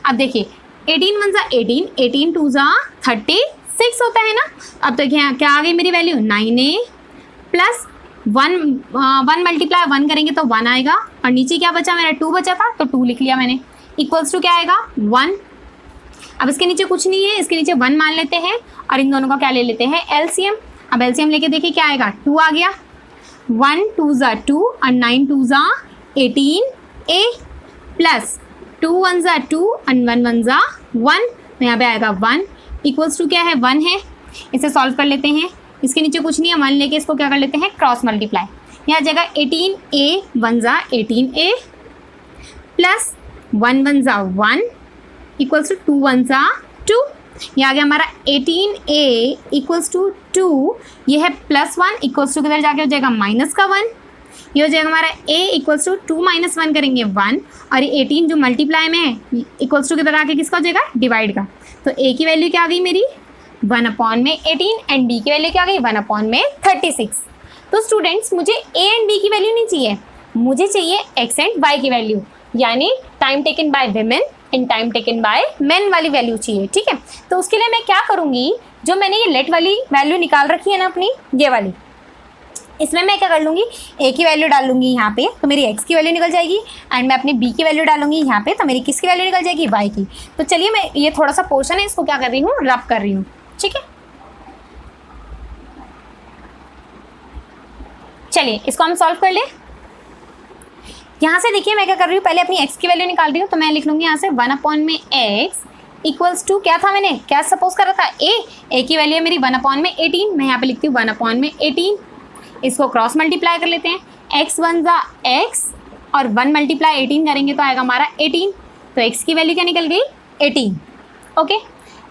अब देखिए 18 1 जा 18, 18 2 जा 36 होता है ना। अब तो क्या आ गई मेरी वैल्यू 9a प्लस 1 मल्टीप्लाई 1 करेंगे तो 1 आएगा, और नीचे क्या बचा मेरा 2 बचा था तो 2 लिख लिया मैंने इक्वल्स टू क्या आएगा 1। अब इसके नीचे कुछ नहीं है, इसके नीचे 1 मान लेते हैं और इन दोनों का क्या ले लेते हैं एलसीएम। अब एलसीएम लेके देखिए क्या आएगा 2 आ गया, 1 2 जा 2 और 9 2 जा 18a प्लस 2 1 जा 2 और 1 1 जा 1, तो यहाँ पे आएगा 1 इक्वल्स टू क्या है 1 है। इसे सॉल्व कर लेते हैं। इसके नीचे कुछ नहीं है, 1 लेके इसको क्या कर लेते हैं क्रॉस मल्टीप्लाई। यहाँ जगह 18a 1 जा 18a प्लस 1 1 जा 1 इक्वल्स टू 2 1 जा 2। ये आ गया हमारा 18a इक्वल्स टू 2, ये है प्लस 1 इक्वल्स टू किधर जाके हो जाएगा माइनस का 1। ये हो जाएगा हमारा a इक्वल्स टू 2 माइनस 1 करेंगे 1, और ये 18 जो मल्टीप्लाई में है इक्वल्स टू किधर आके किसका हो जाएगा डिवाइड का। तो a की वैल्यू क्या आ गई मेरी 1 अपॉन में 18 एंड b की वैल्यू क्या आ गई 1 अपॉन में 36। तो स्टूडेंट्स मुझे a एंड b की वैल्यू नहीं चाहिए, मुझे चाहिए x एंड y की वैल्यू, यानी time taken bye women and time taken bye main वाली वैल्यू चाहिए, ठीक है। तो उसके लिए मैं क्या करूँगी, जो मैंने ये लेट वाली वैल्यू निकाल रखी है ना अपनी ये वाली, इसमें मैं क्या कर लूँगी a की वैल्यू डाल लूँगी यहाँ पे तो मेरी x की वैल्यू निकल जाएगी, एंड मैं अपनी b की वैल्यू डालूंगी यहाँ पे तो मेरी किसकी वैल्यू निकल जाएगी y की। तो चलिए मैं ये थोड़ा सा पोर्शन है इसको क्या कर रही हूँ रब कर रही हूँ, ठीक है। चलिए इसको हम सॉल्व कर ले। यहाँ से देखिए मैं क्या कर रही हूँ, पहले अपनी x की वैल्यू निकाल रही हूँ। तो मैं लिख लूँगी यहाँ से 1 अपॉन में x इक्वल्स टू क्या था, मैंने क्या सपोज करा था a की वैल्यू है मेरी 1 अपॉन में 18, मैं यहाँ पे लिखती हूँ 1 अपॉन में 18। इसको क्रॉस मल्टीप्लाई कर लेते हैं, x 1 जा x और 1 मल्टीप्लाई 18 करेंगे तो आएगा हमारा 18। तो x की वैल्यू क्या निकल गई 18। ओके,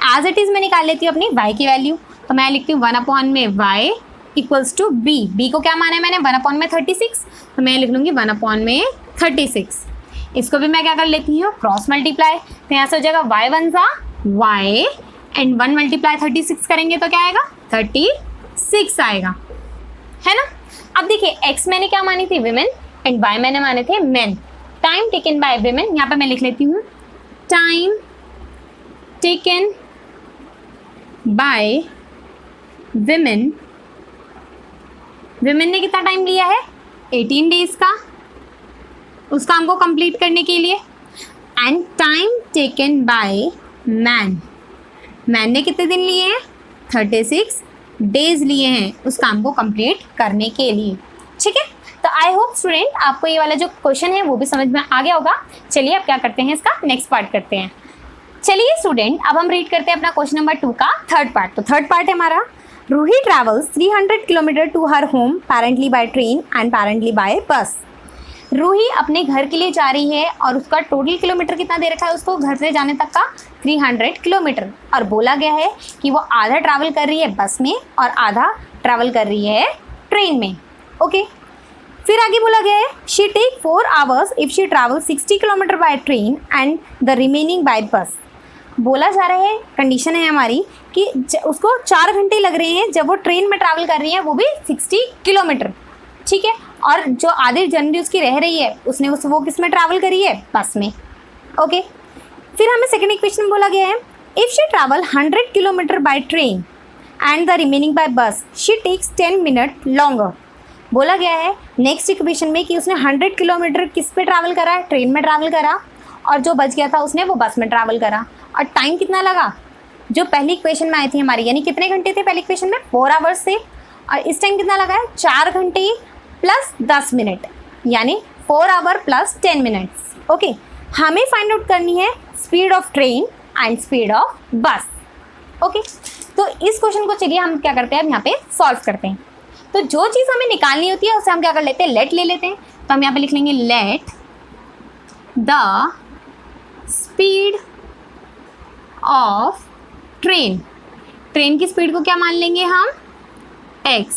एज इट इज़ मैं निकाल लेती हूँ अपनी y की वैल्यू। तो मैं लिखती हूँ 1/y इक्वल्स टू b को क्या माना है मैंने 1/36, तो मैं लिख लूँगी 1/36। इसको भी मैं क्या कर लेती हूँ क्रॉस मल्टीप्लाई, तो यहाँ से हो जाएगा y वन सा y एंड 1 मल्टीप्लाई 36 करेंगे तो क्या आएगा 36 आएगा, है ना। अब देखिए x मैंने क्या मानी थी विमेन एंड y मैंने माने थे main. Time taken bye women, यहाँ पे मैं लिख लेती हूँ time taken bye women. Women ने कितना टाइम लिया है 18 डेज का उस काम को कंप्लीट करने के लिए। And time taken by man, man ने कितने दिन लिए हैं 36 डेज लिए हैं उस काम को कंप्लीट करने के लिए। ठीक है, तो आई होप स्टूडेंट आपको ये वाला जो क्वेश्चन है वो भी समझ में आ गया होगा। चलिए अब क्या करते हैं, इसका नेक्स्ट पार्ट करते हैं। चलिए स्टूडेंट अब हम रीड करते हैं अपना क्वेश्चन नंबर 2 का थर्ड पार्ट। तो थर्ड पार्ट है हमारा, Ruhi travels 300 kilometre to her home partly by train and partly by bus. Ruhi अपने घर के लिए जा रही है और उसका टोटल किलोमीटर कितना दे रखा है उसको घर से जाने तक का 300 किलोमीटर, और बोला गया है कि वो आधा ट्रैवल कर रही है बस में और आधा ट्रैवल कर रही है ट्रेन में। ओके, फिर आगे बोला गया है she take 4 hours if she travel 60 kilometre by train and the remaining by bus. बोला जा रहा है, कंडीशन है हमारी कि उसको 4 घंटे लग रहे हैं जब वो ट्रेन में ट्रैवल कर रही है, वो भी 60 किलोमीटर। ठीक है, और जो आधी जर्नी उसकी रह रही है उसने वो किस में ट्रैवल करी है बस में। ओके, फिर हमें सेकेंड इक्वेशन में बोला गया है if she travel 100 kilometre by train and the remaining by bus she takes 10 minute longer. बोला गया है नेक्स्ट इक्वेशन में कि उसने 100 किलोमीटर किस पे ट्रैवल करा है ट्रेन में ट्रैवल करा, और जो बच गया था उसने वो बस में ट्रैवल करा। और टाइम कितना लगा जो पहली इक्वेशन में आई थी हमारी, यानी कितने घंटे थे पहली इक्वेशन में 4 आवर्स से, और इस टाइम कितना लगा है 4 घंटे प्लस 10 मिनट, यानी 4 आवर प्लस 10 मिनट्स। ओके, हमें फाइंड आउट करनी है speed of train and speed of बस। ओके, तो इस क्वेश्चन को चलिए हम क्या करते हैं अब यहाँ पे सॉल्व करते हैं। तो जो चीज़ हमें निकालनी होती है उसे हम क्या कर लेते हैं लेट ले लेते हैं। तो हम यहाँ पे लिख लेंगे let the speed of train. Train की स्पीड को क्या मान लेंगे हम x।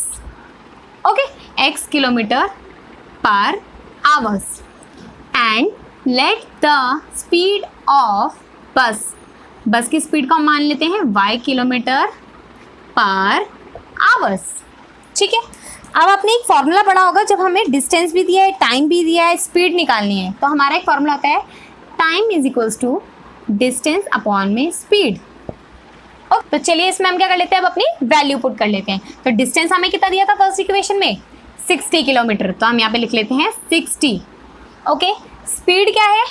ओके, x किलोमीटर पर hours and let the speed of बस। बस की स्पीड को हम मान लेते हैं y किलोमीटर पर आवर्स। ठीक है, अब आपने एक फॉर्मूला पढ़ा होगा जब हमें डिस्टेंस भी दिया है टाइम भी दिया है स्पीड निकालनी है, तो हमारा एक फॉर्मूला होता है time is equals to distance upon में स्पीड। ओके, तो चलिए इसमें हम क्या कर लेते हैं अब अपनी वैल्यू पुट कर लेते हैं। तो डिस्टेंस हमें कितना दिया था फर्स्ट इक्वेशन में 60 किलोमीटर, तो हम यहाँ पे लिख लेते हैं 60। ओके, स्पीड क्या है,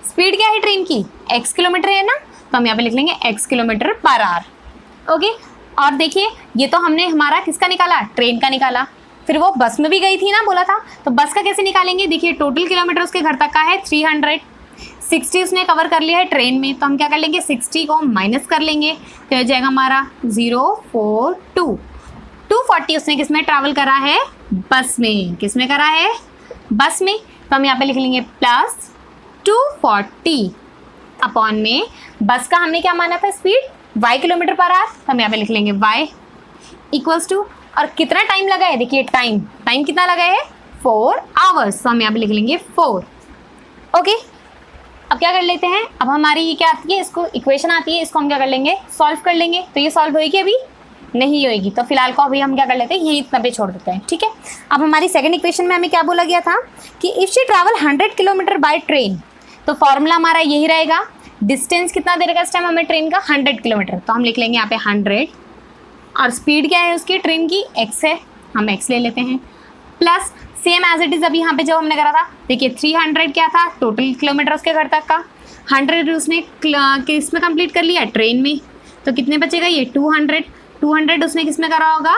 स्पीड क्या है ट्रेन की x किलोमीटर है ना, तो हम यहाँ पे लिख लेंगे x kilometre per hour. Okay, और देखिए ये तो हमने हमारा किसका निकाला ट्रेन का निकाला, फिर वो बस में भी गई थी ना बोला था, तो बस का कैसे निकालेंगे। देखिए टोटल किलोमीटर उसके घर तक का है 300, 60 उसने कवर कर लिया है ट्रेन में, तो हम क्या कर लेंगे 60 को माइनस कर लेंगे तो हो जाएगा हमारा 042। 240 उसने किस में ट्रैवल करा है बस में, किस में करा है बस में, तो हम यहाँ पे लिख लेंगे प्लस 240 अपॉन में बस का हमने क्या माना था speed y kilometre per hour, तो हम यहाँ पे लिख लेंगे y इक्वल्स टू, और कितना टाइम लगा है देखिए टाइम कितना लगा है 4 आवर्स, तो हम यहाँ पे लिख लेंगे 4। ओके, अब क्या कर लेते हैं, अब हमारी ये क्या आती है इसको इक्वेशन आती है, इसको हम क्या कर लेंगे सॉल्व कर लेंगे। तो ये सॉल्व होगी अभी नहीं होगी, तो फिलहाल को अभी हम क्या कर लेते हैं यही इतना पे छोड़ देते हैं। ठीक है, अब हमारी सेकंड इक्वेशन में हमें क्या बोला गया था कि if she travel 100 kilometre by train, तो फॉर्मूला हमारा यही रहेगा डिस्टेंस कितना दे रखा है इस टाइम हमें ट्रेन का 100 किलोमीटर, तो हम लिख लेंगे यहाँ पे 100, और स्पीड क्या है उसकी ट्रेन की x है, हम x ले लेते हैं, plus same as it is अभी यहाँ पे जो हमने करा था देखिए 300 क्या था टोटल किलोमीटर उसके घर तक का, 100 उसने किस में कंप्लीट कर लिया ट्रेन में, तो कितने बचेगा ये 200 उसने किस में करा होगा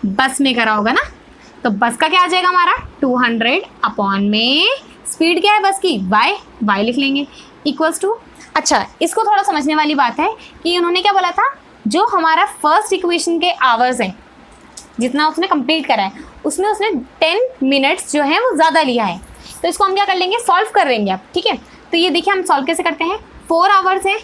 बस में करा होगा ना, तो बस का क्या आ जाएगा हमारा 200 अपॉन में स्पीड क्या है बस की y लिख लेंगे इक्वल्स टू। अच्छा, इसको थोड़ा समझने वाली बात है कि उन्होंने क्या बोला था, जो हमारा फर्स्ट इक्वेशन के आवर्स हैं जितना उसने कंप्लीट करा है उसमें उसने 10 मिनट्स जो है वो ज़्यादा लिया है, तो इसको हम क्या कर लेंगे, सॉल्व कर लेंगे अब, ठीक है। तो ये देखिए हम सॉल्व कैसे करते हैं, 4 आवर्स है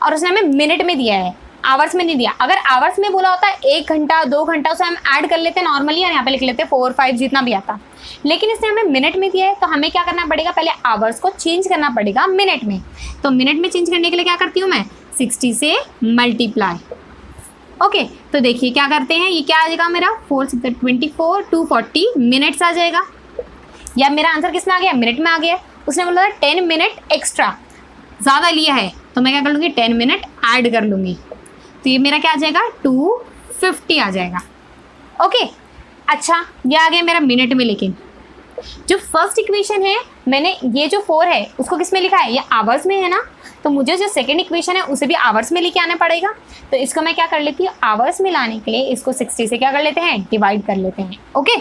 और उसने हमें मिनट में दिया है, आवर्स में नहीं दिया। अगर आवर्स में बोला होता है 1 घंटा 2 घंटा, उसे हम ऐड कर लेते हैं नॉर्मली और यहाँ पे लिख लेते हैं 4 5 जितना भी आता, लेकिन इसने हमें मिनट में दिया है तो हमें क्या करना पड़ेगा, पहले आवर्स को चेंज करना पड़ेगा मिनट में। तो मिनट में चेंज करने के लिए क्या करती हूँ मैं, 60 से मल्टीप्लाई। ओके, तो देखिए क्या करते हैं, ये क्या आ जाएगा मेरा 4 6 24 240 मिनट्स आ जाएगा। या मेरा आंसर किस में आ गया, मिनट में आ गया। उसने बोला था 10 मिनट एक्स्ट्रा ज़्यादा लिया है तो मैं क्या कर लूँगी, 10 मिनट ऐड कर लूँगी। तो ये मेरा क्या आ जाएगा, 250 आ जाएगा। ओके, अच्छा ये आ गया मेरा मिनट में, लेकिन जो फर्स्ट इक्वेशन है मैंने ये जो 4 है उसको किस में लिखा है, ये आवर्स में है ना, तो मुझे जो सेकंड इक्वेशन है उसे भी आवर्स में लेके आना पड़ेगा। तो इसको मैं क्या कर लेती हूँ, आवर्स में लाने के लिए इसको 60 से क्या कर लेते हैं, डिवाइड कर लेते हैं। ओके,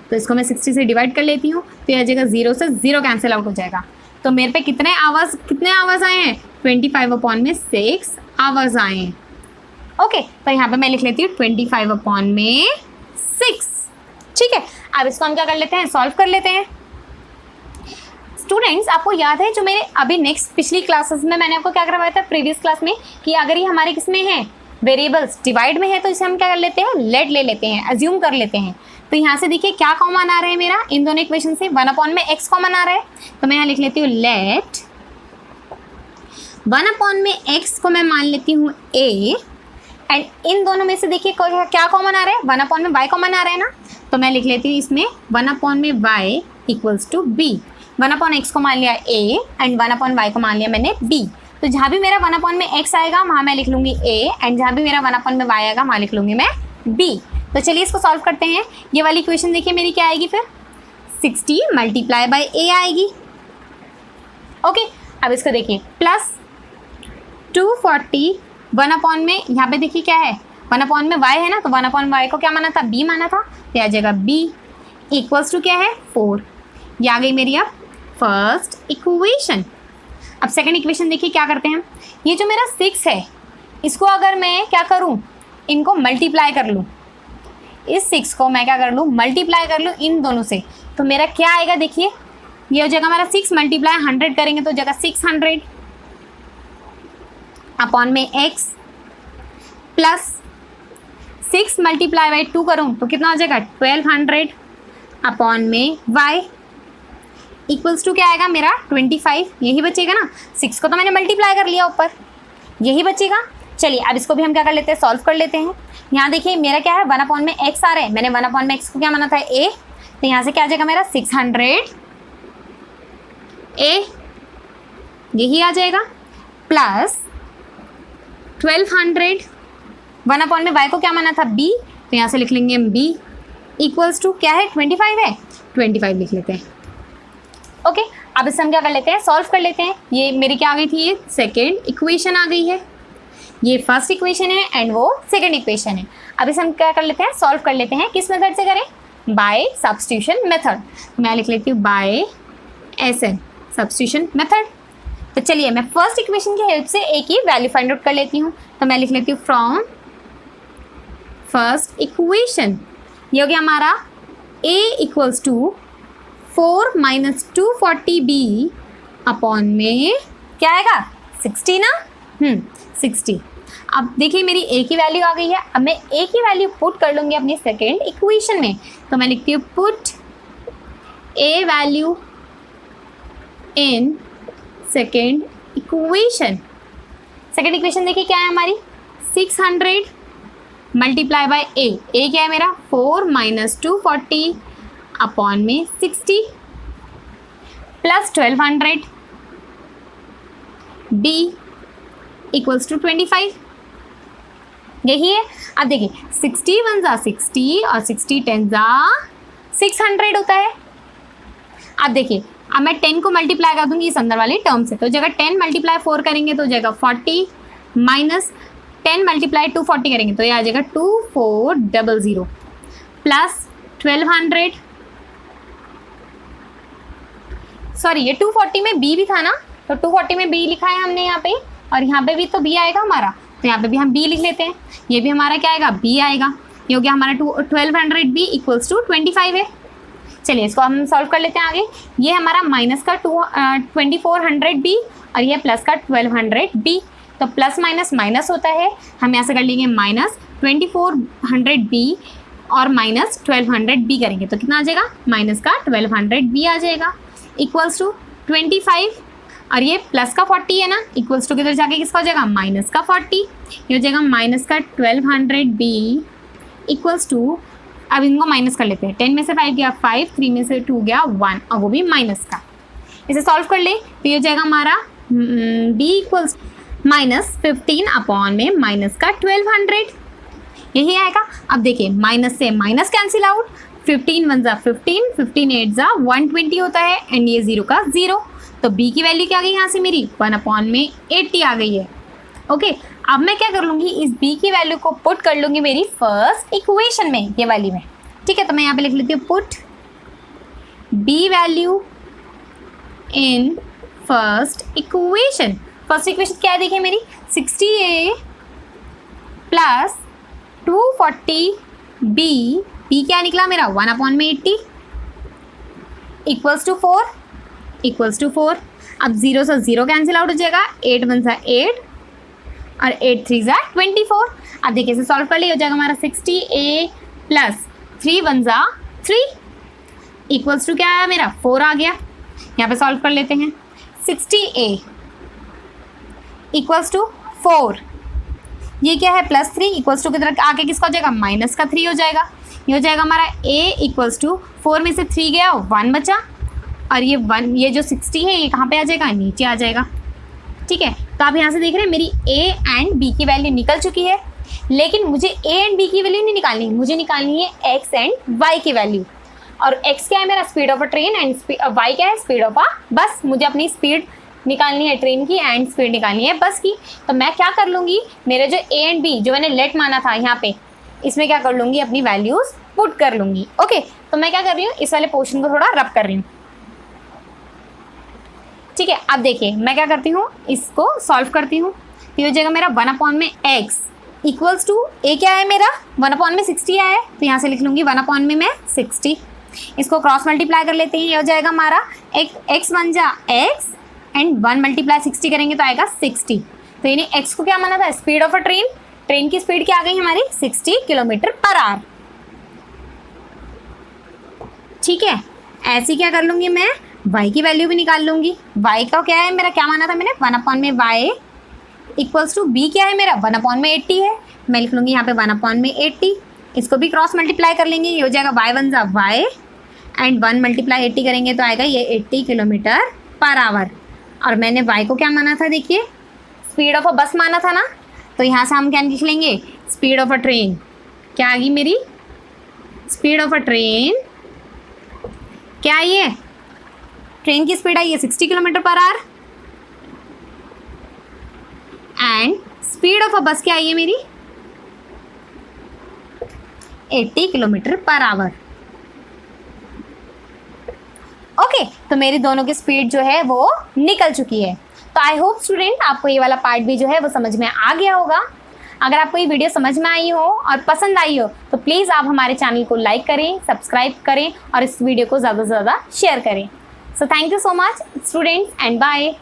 तो इसको मैं 60 से डिवाइड कर लेती हूँ तो ये आ जाएगा 0 से 0 कैंसिल आउट हो जाएगा। तो मेरे पे कितने आवर्स आए हैं, 25/6 आवर्स आए हैं। ओके, तो यहाँ पे मैं लिख लेती हूँ 25/6, ठीक है। अब इसको हम क्या कर लेते हैं, सॉल्व कर लेते हैं। स्टूडेंट्स, आपको याद है जो मेरे अभी नेक्स्ट पिछली क्लासेस में मैंने आपको क्या करवाया था प्रीवियस क्लास में, कि अगर ये हमारे किस में है, वेरिएबल्स डिवाइड में है, तो इसे हम क्या कर लेते हैं, लेट ले लेते हैं, अज्यूम कर लेते हैं। तो यहाँ से देखिए क्या कॉमन आ रहा है मेरा, इन दोनों इक्वेशन से 1/x कॉमन आ रहा है, तो मैं यहाँ लिख लेती हूँ लेट 1/x को मैं मान लेती हूँ a, एंड इन दोनों में से देखिए क्या कॉमन आ रहा है, 1/y कॉमन आ रहा है ना, तो मैं लिख लेती हूँ इसमें 1/y equals to b। 1/x को मान लिया a एंड 1/y को मान लिया मैंने b। तो जहाँ भी मेरा 1/x आएगा वहाँ मैं लिख लूँगी a, एंड जहाँ भी मेरा 1/y आएगा वहाँ लिख लूँगी मैं b। तो चलिए इसको सॉल्व करते हैं। ये वाली इक्वेशन देखिए मेरी क्या आएगी फिर, 60 मल्टीप्लाई बाई a आएगी। ओके, अब इसको देखिए प्लस 240 1/ में, यहाँ पे देखिए क्या है, 1/ में y है ना, तो 1/y को क्या माना था, b माना था, तो आ जाएगा b इक्वल्स टू क्या है 4। ये आ गई मेरी अब फर्स्ट इक्वेशन। अब सेकंड इक्वेशन देखिए क्या करते हैं हम, ये जो मेरा 6 है इसको अगर मैं क्या करूँ, इनको मल्टीप्लाई कर लूँ, इस 6 को मैं क्या कर लूँ, मल्टीप्लाई कर लूँ इन दोनों से, तो मेरा क्या आएगा देखिए, ये हो जाएगा मेरा 6 मल्टीप्लाई 100 करेंगे तो हो जाएगा 600 अपॉन में x प्लस 6 मल्टीप्लाई बाई 2 करूँ तो कितना हो जाएगा 1200 अपॉन में y इक्वल्स टू क्या आएगा मेरा 25। यही बचेगा ना, 6 को तो मैंने मल्टीप्लाई कर लिया ऊपर, यही बचेगा। चलिए अब इसको भी हम क्या कर लेते हैं, सॉल्व कर लेते हैं। यहाँ देखिए मेरा क्या है 1/ में x आ रहा है, मैंने 1/ में x को क्या माना था a, तो यहाँ से क्या आ जाएगा मेरा 600 a, यही आ जाएगा प्लस 1200 1/ में y को क्या माना था b, तो यहाँ से लिख लेंगे हम b इक्वल्स टू क्या है 25 है, 25 लिख लेते हैं। ओके, अब इसे हम क्या कर लेते हैं, सॉल्व कर लेते हैं। ये मेरी क्या आ गई थी, ये सेकेंड इक्वेशन आ गई है, ये फर्स्ट इक्वेशन है एंड वो सेकेंड इक्वेशन है। अब इसे हम क्या कर लेते हैं, सॉल्व कर लेते हैं। किस मेथड से करें, बाय सब्स्टिट्यूशन मेथड। मैं लिख लेती हूँ बाय SN सब्स्टिट्यूशन मेथड। तो चलिए मैं फर्स्ट इक्वेशन की हेल्प से a की वैल्यू फाइंड आउट कर लेती हूँ। तो मैं लिख लेती हूँ फ्रॉम फर्स्ट इक्वेशन, ये हो गया हमारा a equals to 4 - 240b upon में क्या आएगा 60 ना, 60। अब देखिए मेरी a की वैल्यू आ गई है, अब मैं a की वैल्यू पुट कर लूँगी अपनी सेकेंड इक्वेशन में। तो मैं लिखती हूँ put a value in second equation. Second equation देखिए क्या है हमारी 600 मल्टीप्लाई बाय a क्या है मेरा 4 - 240 अपॉन में 60 प्लस 1200 b इक्वल्स टू 25, यही है। अब देखिए 60 1 जा 60 और 60 10 जा 600 होता है। अब देखिए अब मैं 10 को मल्टीप्लाई कर दूंगी इस अंदर वाली टर्म से, तो जगह 10 मल्टीप्लाई 4 करेंगे तो जाएगा 40 माइनस 10 मल्टीप्लाई 240 करेंगे तो ये आ जाएगा 2400 प्लस 1200, सॉरी ये 240 में b भी था ना, तो 240 में b लिखा है हमने यहाँ पे, और यहाँ पे भी तो b आएगा हमारा, तो यहाँ पे भी हम b लिख लेते हैं। ये भी हमारा क्या आएगा b आएगा, ये हो गया हमारा 1200b इक्वल्स टू 25 है। चलिए इसको हम सॉल्व कर लेते हैं आगे। ये हमारा माइनस का 2400b और ये प्लस का 1200b। तो प्लस माइनस माइनस होता है, हम यहाँ से कर लेंगे माइनस 2400b और माइनस 1200b करेंगे तो कितना आ जाएगा, माइनस का 1200b आ जाएगा इक्वल्स टू 25 और ये प्लस का 40 है ना, इक्वल्स टू किधर जाके किसका हो जाएगा, माइनस का 40। ये हो जाएगा माइनस का 1200b इक्वल्स टू, अब इनको माइनस कर लेते हैं, 10 में से 5 गया 5, 3 में से 2 गया 1 और वो भी माइनस का। इसे सॉल्व कर ले तो ये हो जाएगा हमारा b इक्वल्स माइनस 15 अपॉन में माइनस का 1200, यही आएगा। अब देखिए माइनस से माइनस कैंसिल आउट, 15 1 जा 15, 15 8 जा 120 होता है एंड ये 0 का 0। तो b की वैल्यू क्या आ गई यहाँ से मेरी 1 अपॉन में 80 आ गई है। ओके अब मैं क्या कर लूँगी, इस b की वैल्यू को पुट कर लूँगी मेरी फर्स्ट इक्वेशन में, ये वाली में। ठीक है तो मैं यहाँ पे लिख लेती हूँ put b value in first equation. First equation क्या है देखिए मेरी, 60a प्लस 240b, b क्या निकला मेरा 1 अपॉन में 80 इक्वल्स टू 4, इक्वल्स टू 4। अब 0 से 0 कैंसिल आउट हो जाएगा, 8 1 सा 8 और 8 3 सा 24। अब देखिए इसे सॉल्व कर लिया, हो जाएगा हमारा 60a प्लस 3 1 सा 3 इक्वल्स टू क्या आया मेरा 4 आ गया। यहाँ पे सॉल्व कर लेते हैं, 60a इक्वल्स टू 4, ये क्या है प्लस 3 इक्वल्स टू किधर आके किसका हो जाएगा, माइनस का 3 हो जाएगा। ये हो जाएगा हमारा a इक्वल्स टू 4 में से 3 गया 1 बचा और ये 1, ये जो 60 है ये कहाँ पे आ जाएगा, नीचे आ जाएगा। ठीक है तो आप यहाँ से देख रहे हैं मेरी a एंड b की वैल्यू निकल चुकी है, लेकिन मुझे a एंड b की वैल्यू नहीं निकालनी, मुझे निकालनी है x एंड y की वैल्यू। और x क्या है मेरा speed of a train and y क्या है स्पीड ऑफ अ बस। मुझे अपनी स्पीड निकालनी है ट्रेन की एंड स्पीड निकालनी है बस की। तो मैं क्या कर लूँगी, मेरे जो a एंड b जो मैंने लेट माना था यहाँ पे, इसमें क्या कर लूँगी, अपनी वैल्यूज़ पुट कर लूँगी। ओके तो मैं क्या कर रही हूँ, इस वाले पोर्शन को थोड़ा रब कर रही हूँ। ठीक है अब देखिए मैं क्या करती हूँ, इसको सॉल्व करती हूँ। ये हो जाएगा मेरा 1 अपॉन में x इक्वल्स टू a क्या है मेरा 1 अपॉन में 60 आया है, तो यहाँ से लिख लूँगी 1 अपॉन में मैं 60। इसको क्रॉस मल्टीप्लाई कर लेते हैं, ये हो जाएगा हमारा x बन जा x एंड 1 मल्टीप्लाई 60 करेंगे तो आएगा 60। तो यानी x को क्या माना था, speed of a train, train की स्पीड क्या आ गई हमारी 60 किलोमीटर पर आवर। ठीक है ऐसी क्या कर लूँगी मैं, y की वैल्यू भी निकाल लूँगी। y का क्या है मेरा, क्या माना था मैंने 1 अपॉन में y इक्वल्स टू b क्या है मेरा 1 अपॉन में 80 है, मैं लिख लूँगी यहाँ पे 1 अपॉन में 80। इसको भी क्रॉस मल्टीप्लाई कर लेंगे, ये हो जाएगा y 1 जा y एंड 1 मल्टीप्लाई 80 करेंगे तो आएगा ये 80 किलोमीटर पर आवर। और मैंने y को क्या माना था, देखिए स्पीड ऑफ अ बस माना था ना, तो यहाँ से हम क्या लिख लेंगे, स्पीड ऑफ अ ट्रेन क्या आ गई मेरी, स्पीड ऑफ अ ट्रेन क्या आई है, ट्रेन की स्पीड आई है 60 kilometre per hour and speed of a बस क्या आई है मेरी 80 किलोमीटर पर आवर। ओके तो मेरी दोनों की स्पीड जो है वो निकल चुकी है। तो आई होप स्टूडेंट आपको ये वाला पार्ट भी जो है वो समझ में आ गया होगा। अगर आपको ये वीडियो समझ में आई हो और पसंद आई हो तो प्लीज़ आप हमारे चैनल को लाइक करें, सब्सक्राइब करें और इस वीडियो को ज़्यादा से ज़्यादा शेयर करें। So thank you so much students and bye.